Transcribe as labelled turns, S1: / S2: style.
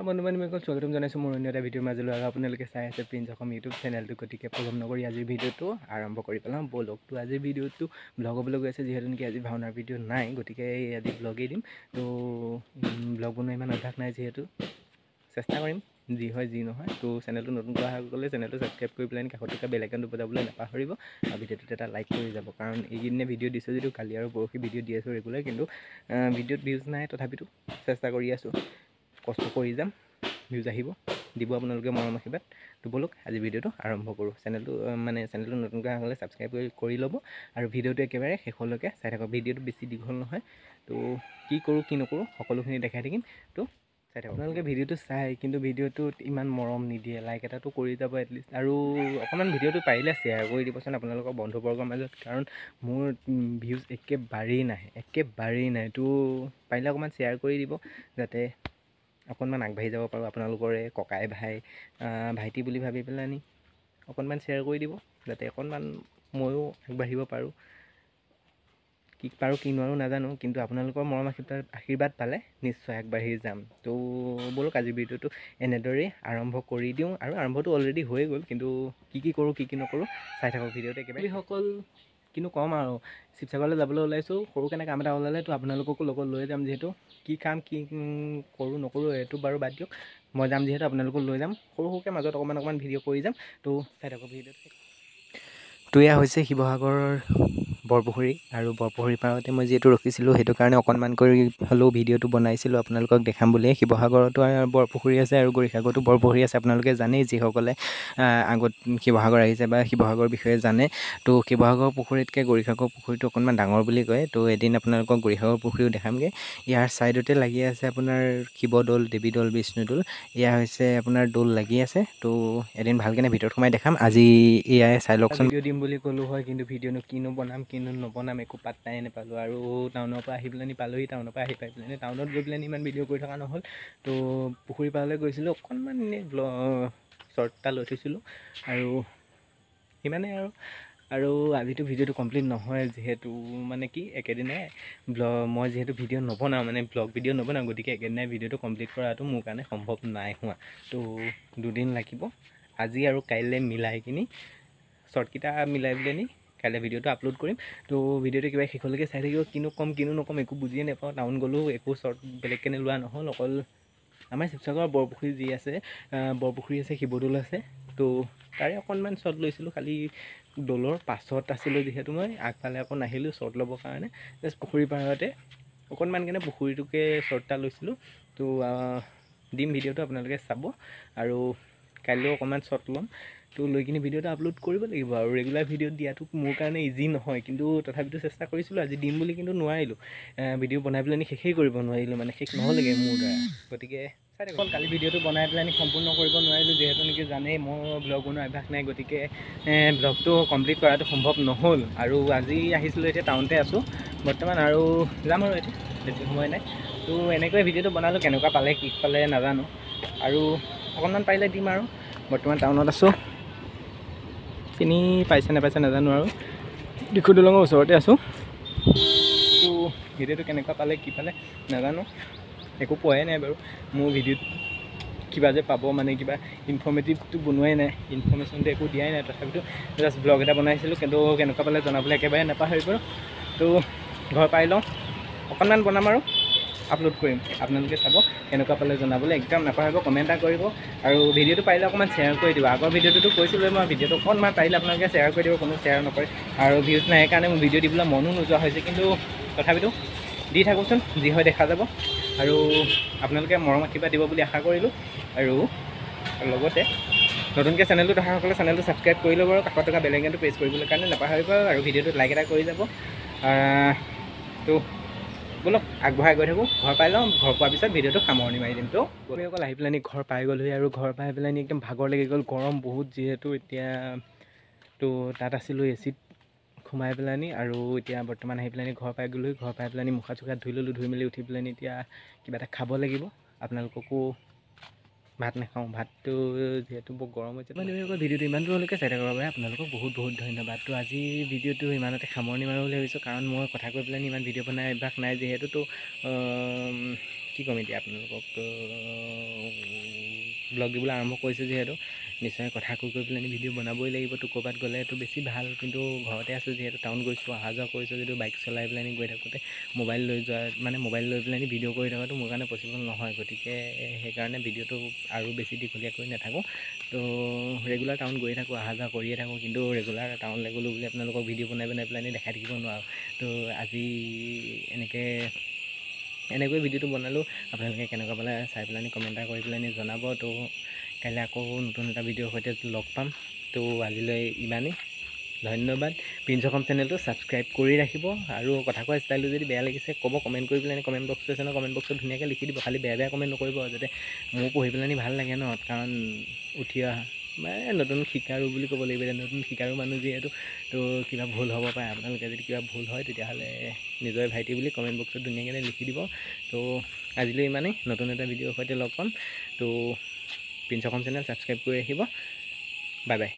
S1: বন্ধু-বান্ধৱীসকল স্বাগতম জনাইছোঁ মোৰ অন্য এটা ভিডিঅ'ৰ মাজলৈ। আৰু আপোনালোকে চাই আছে প্ৰিন্স অসম ইউটিউব চেনেলটো। গতিকে পলম নকৰি আজিৰ ভিডিঅ'টো আৰম্ভ কৰি পেলাওঁ ব'লক। তো আজিৰ ভিডিঅ'টো ব্লগ হ'বলৈ গৈ আছে, যিহেতু নেকি আজি ভাওনাৰ ভিডিঅ' নাই, গতিকে আজি ব্লগেই দিম। তো ব্লগ বনোৱা ইমান অভ্যাস নাই, যিহেতু চেষ্টা কৰিম যি হয় যি নহয়। তো চেনেলটো নতুন কৰা সকলে চেনেলটো ছাবস্ক্ৰাইব কৰি পেলাই কাষত থকা বেল আইকনটো বজাবলৈ নাপাহৰিব, আৰু ভিডিঅ'টোত এটা লাইক কৰি যাব। কাৰণ এইকেইদিনে ভিডিঅ' দিছোঁ যদিও কালি আৰু পৰহি ভিডিঅ' দি আছোঁ ৰেগুলাৰ, কিন্তু ভিডিঅ'ত ভিউজ নাই। তথাপিতো চেষ্টা কৰি আছোঁ, কষ্ট কৰি যাম, ভিউজ আহিব, দিব আপোনালোকে মৰম আশীৰ্বাদ। তো ব'লক আজি ভিডিঅ'টো আৰম্ভ কৰোঁ। চেনেলটো নতুনকৈ হ'লে ছাবস্ক্ৰাইব কৰি ল'ব, আৰু ভিডিঅ'টো একেবাৰে শেষলৈকে চাই থাকক। ভিডিঅ'টো বেছি দীঘল নহয়, তো কি কৰোঁ কি নকৰোঁ সকলোখিনি দেখাই থাকিম। তো চাই থাকক। আপোনালোকে ভিডিঅ'টো চাই, কিন্তু ভিডিঅ'টোত ইমান মৰম নিদিয়ে। লাইক এটাটো কৰি যাব এটলিষ্ট, আৰু অকণমান ভিডিঅ'টো পাৰিলে শ্বেয়াৰ কৰি দিবচোন আপোনালোকৰ বন্ধুবৰ্গৰ মাজত, কাৰণ মোৰ ভিউজ একেবাৰেই নাই। তো পাৰিলে অকণমান শ্বেয়াৰ কৰি দিব, যাতে অকণমান আগবাঢ়ি যাব পাৰোঁ। আপোনালোকৰে ককাই ভাইটি বুলি ভাবি পেলাই অকণমান শ্বেয়াৰ কৰি দিব, যাতে অকণমান ময়ো আগবাঢ়িব পাৰোঁ। কি পাৰোঁ কি নোৱাৰোঁ নাজানো, কিন্তু আপোনালোকৰ মৰম আশীৰ্বাদ পালে নিশ্চয় আগবাঢ়ি যাম। তো ব'লক আজি ভিডিঅ'টো এনেদৰেই আৰম্ভ কৰি দিওঁ, আৰু আৰম্ভটো অলৰেডি হৈ গ'ল, কিন্তু কি কৰোঁ কি নকৰোঁ চাই থাকক ভিডিঅ'টো একেবাৰে। সকল কিন্তু ক'ম আৰু শিৱসাগৰলৈ যাবলৈ ওলাইছোঁ। সৰুকৈ কাম এটা ওলালে, তো আপোনালোককো লগত লৈ যাম। যিহেতু কি কাম কি কৰোঁ নকৰোঁ এইটো বাৰু বাদ দিয়ক, মই যাম যিহেতু আপোনালোকক লৈ যাম। সৰুকৈ মাজত অকণমান ভিডিঅ' কৰি যাম। তো চাই থাকক ভিডিঅ'টো। তো এয়া হৈছে শিৱসাগৰৰ বৰপুখুৰী, আৰু বৰপুখুৰীৰ পাৰতে মই যিহেতু ৰখিছিলোঁ, সেইটো কাৰণে অকণমান কৰি হ'লেও ভিডিঅ'টো বনাইছিলোঁ আপোনালোকক দেখাম বুলিয়ে। শিৱসাগৰতো বৰপুখুৰী আছে, আৰু গৰিসাগৰতো বৰপুখুৰী আছে। আপোনালোকে জানেই, যিসকলে আগত শিৱসাগৰ আহিছে বা শিৱসাগৰৰ বিষয়ে জানে। তো শিৱসাগৰ পুখুৰীতকৈ গৰিসাগৰ পুখুৰীটো অকণমান ডাঙৰ বুলি কয়। তো এদিন আপোনালোকক গৰিসাগৰ পুখুৰীও দেখামগৈ। ইয়াৰ ছাইডতে লাগি আছে আপোনাৰ শিৱদৌল, দেৱীদৌল, বিষ্ণুদৌল। এয়া হৈছে আপোনাৰ দৌল লাগি আছে। তো এদিন ভালকৈ ভিতৰত সোমাই দেখাম। আজি এয়াই চাই লওকচোন। ভিডিঅ' দিম বুলি ক'লোঁ হয়, কিন্তু ভিডিঅ'নো কিনো বনাম কিনো নবনাম একো পাত্তাই নাপালোঁ। আৰু টাউনৰ পৰা আহি পেলাই পালোহি, টাউনৰ পৰা আহি পাই পেলাই টাউনত গৈ পেলাই ইমান ভিডিঅ' কৰি থকা নহ'ল। তো পুখুৰী পাৰলৈ গৈছিলোঁ, অকণমান এনেই শ্বৰ্ট এটা লৈ থৈছিলোঁ, আৰু সিমানেই আৰু আজিতো ভিডিঅ'টো কমপ্লিট নহয়, যিহেতু মানে কি একেদিনাই মই যিহেতু ভিডিঅ' নবনাওঁ, ব্লগ ভিডিঅ' নবনাওঁ, গতিকে একেদিনাই ভিডিঅ'টো কমপ্লিট কৰাটো মোৰ কাৰণে সম্ভৱ নাই হোৱা। তো 2 দিন লাগিব, আজি আৰু কাইলৈ মিলাই কিনি শ্বৰ্টকেইটা মিলাই পেলাই কাইলৈ ভিডিঅ'টো আপলোড কৰিম। তো ভিডিঅ'টো কিবা শেষলৈকে চাই থাকিব। কিনো ক'ম কিনো নক'ম একো বুজিয়ে নাপাওঁ। টাউন গ'লেও একো শ্বৰ্ট বেলেগকৈ লোৱা নহ'ল, অকল আমাৰ শিৱসাগৰৰ বৰপুখুৰী যি আছে, বৰপুখুৰী আছে, শিৱদৌল আছে। তো তাৰে অকণমান শ্বৰ্ট লৈছিলোঁ। খালি দৌলৰ পাছত আছিলোঁ, যিহেতু মই আগফালে আকৌ নাহিলোঁ শ্বৰ্ট ল'বৰ কাৰণে। জাষ্ট পুখুৰী পাৰতে অকণমান পুখুৰীটোকে শ্বৰ্ট এটা লৈছিলোঁ। তো দিম ভিডিঅ'টো, আপোনালোকে চাব, আৰু কাইলৈও অকণমান শ্বৰ্ট ল'ম। তো লৈ কিনি ভিডিঅ'টো আপলোড কৰিব লাগিব। আৰু ৰেগুলাৰ ভিডিঅ' দিয়াটো মোৰ কাৰণে ইজি নহয়, কিন্তু তথাপিতো চেষ্টা কৰিছিলোঁ। আজি দিম বুলি কিন্তু নোৱাৰিলোঁ, ভিডিঅ' বনাই পেলাই শেষেই কৰিব নোৱাৰিলোঁ, শেষ নহ'লেগৈ মোৰ দ্বাৰা। গতিকে চাই থাকক। কালি ভিডিঅ'টো বনাই পেলাই সম্পূৰ্ণ কৰিব নোৱাৰিলোঁ, যিহেতু নেকি জানেই মোৰ ব্লগ বনোৱা অভ্যাস নাই, গতিকে ব্লগটো কমপ্লিট কৰাটো সম্ভৱ নহ'ল। আৰু আজি আহিছিলোঁ, এতিয়া টাউনতে আছোঁ বৰ্তমান, আৰু যাম আৰু এতিয়া বেছি সময় নাই। তো এনেকৈ ভিডিঅ'টো বনালোঁ, কেনেকুৱা পালে কি পালে নাজানো, আৰু অকণমান পাৰিলে দিম। আৰু বৰ্তমান টাউনত আছোঁ, চিনি পাইছে নাপাইছে নাজানো, আৰু দিখৌ দলঙৰ ওচৰতে আছোঁ। তো ভিডিঅ'টো কেনেকুৱা পালে কি পালে নাজানো, একো পোৱাই নাই বাৰু। মোৰ ভিডিঅ'ত কিবা যে পাব, কিবা ইনফৰ্মেটিভটো বনোৱাই নাই, ইনফৰ্মেশ্যনটো একো দিয়াই নাই। তথাপিতো জাষ্ট ব্লগ এটা বনাইছিলোঁ, কিন্তু কেনেকুৱা পালে জনাবলৈ একেবাৰে নাপাহৰিব। তো ঘৰ পাই লওঁ, অকণমান বনাম আৰু আপলোড কৰিম। আপোনালোকে চাব, কেনেকুৱা পালে জনাবলৈ একদম নাপাহৰিব, কমেণ্ট এটা কৰিব, আৰু ভিডিঅ'টো পাৰিলে অকণমান শ্বেয়াৰ কৰি দিব। আগৰ ভিডিঅ'টোতো কৈছিলোঁ মই, ভিডিঅ'টো অকণমান পাৰিলে আপোনালোকে শ্বেয়াৰ কৰি দিব, কোনো শ্বেয়াৰ নকৰে। আৰু ভিউজ নাই সেইকাৰণে মোৰ ভিডিঅ' দিবলৈ মনো নোযোৱা হৈছে, কিন্তু তথাপিতো দি থাকোঁচোন, যি হয় দেখা যাব। আৰু আপোনালোকে মৰম আশীৰ্বাদ দিব বুলি আশা কৰিলোঁ। আৰু লগতে নতুনকৈ চেনেলটো দেখাসকলে চেনেলটো ছাবস্ক্ৰাইব কৰি ল'ব, আৰু কাষত থকা বেল আইকনটো প্ৰেছ কৰিবলৈ কাৰণে নাপাহৰিব, আৰু ভিডিঅ'টোত লাইক এটা কৰি যাব। তো ব'লক আগবঢ়াই গৈ থাকোঁ। ঘৰ পাই লওঁ, ঘৰ পোৱাৰ পিছত ভিডিঅ'টো সামৰণি মাৰি দিম। তো আমি অকল আহি পেলাই ঘৰ পাই গ'লোহি, আৰু ঘৰ পাই পেলাই একদম ভাগৰ লাগি গ'ল, গৰম বহুত যিহেতু এতিয়া। তো তাত আছিলোঁ এচিত সোমাই পেলাই, আৰু এতিয়া বৰ্তমান আহি পেলাই ঘৰ পাই গ'লোহি। ঘৰ পাই পেলাই মুখ হাত ধুই ল'লোঁ, ধুই মেলি উঠি পেলাই এতিয়া কিবা এটা খাব লাগিব। আপোনালোককো ভাত নাখাওঁ, ভাতটো যিহেতু বৰ গৰম হৈছে। ভিডিঅ'টো ইমান দূৰলৈকে চাই থকাৰ বাবে আপোনালোকক বহুত ধন্যবাদ। তো আজি ভিডিঅ'টো ইমানতে সামৰণি মাৰো বুলি ভাবিছোঁ, কাৰণ মই কথা কৈ পেলাই ইমান ভিডিঅ' বনাই অভ্যাস নাই, যিহেতুতো কি ক'ম এতিয়া আপোনালোকক ব্লগ দিবলৈ আৰম্ভ কৰিছোঁ যিহেতু নিশ্চয় কথা কৈ পেলাই ভিডিঅ' বনাবই লাগিব। তো ক'ৰবাত গ'লেতো বেছি ভাল, কিন্তু ঘৰতে আছোঁ যিহেতু, টাউন গৈছোঁ, অহা যোৱা কৰিছোঁ যদিও বাইক চলাই পেলাই গৈ থাকোঁতে মোবাইল লৈ যোৱা মানে মোবাইল লৈ পেলাই ভিডিঅ' কৰি থকাটো মোৰ কাৰণে পচিবল নহয়। গতিকে সেইকাৰণে ভিডিঅ'টো আৰু বেছি দীঘলীয়া কৰি নাথাকোঁ। তো ৰেগুলাৰ টাউন গৈয়ে থাকোঁ, অহা যোৱা কৰিয়ে থাকোঁ, কিন্তু ৰেগুলাৰ টাউনলৈ গ'লোঁ বুলি আপোনালোকক ভিডিঅ' বনাই পেলাই দেখাই থাকিব নোৱাৰোঁ। তো আজি এনেকৈ ভিডিঅ'টো বনালোঁ। আপোনালোকে কেনেকুৱা পালে চাই পেলাই কমেণ্ট এটা কৰি পেলাই জনাব। তো কাইলৈ আকৌ নতুন এটা ভিডিঅ'ৰ সৈতে লগ পাম। তো আজিলৈ ইমানেই, ধন্যবাদ। প্ৰিন্স অসম চেনেলটো ছাবস্ক্ৰাইব কৰি ৰাখিব, আৰু কথা কোৱা ষ্টাইলটো যদি বেয়া লাগিছে ক'ব, কমেণ্ট কৰি পেলাই কমেণ্ট বক্সটো আছে ন, কমেণ্ট বক্সত ধুনীয়াকৈ লিখি দিব। খালি বেয়া কমেণ্ট নকৰিব, যাতে মোৰ পঢ়ি পেলাই ভাল লাগে ন, কাৰণ উঠি অহা মানে নতুন শিকাৰু বুলি ক'ব লাগিব, এতিয়া নতুন শিকাৰু মানুহ যিহেতু। তো কিবা ভুল হ'ব পাৰে, আপোনালোকে যদি কিবা ভুল হয় তেতিয়াহ'লে নিজৰে ভাইটি বুলি কমেণ্ট বক্সত ধুনীয়াকৈ লিখি দিব। তো আজিলৈ ইমানেই, নতুন এটা ভিডিঅ'ৰ সৈতে লগ পাম। তো প্ৰিন্স অসম চেনেল ছাবস্ক্ৰাইব কৰি ৰাখিব। Bye bye.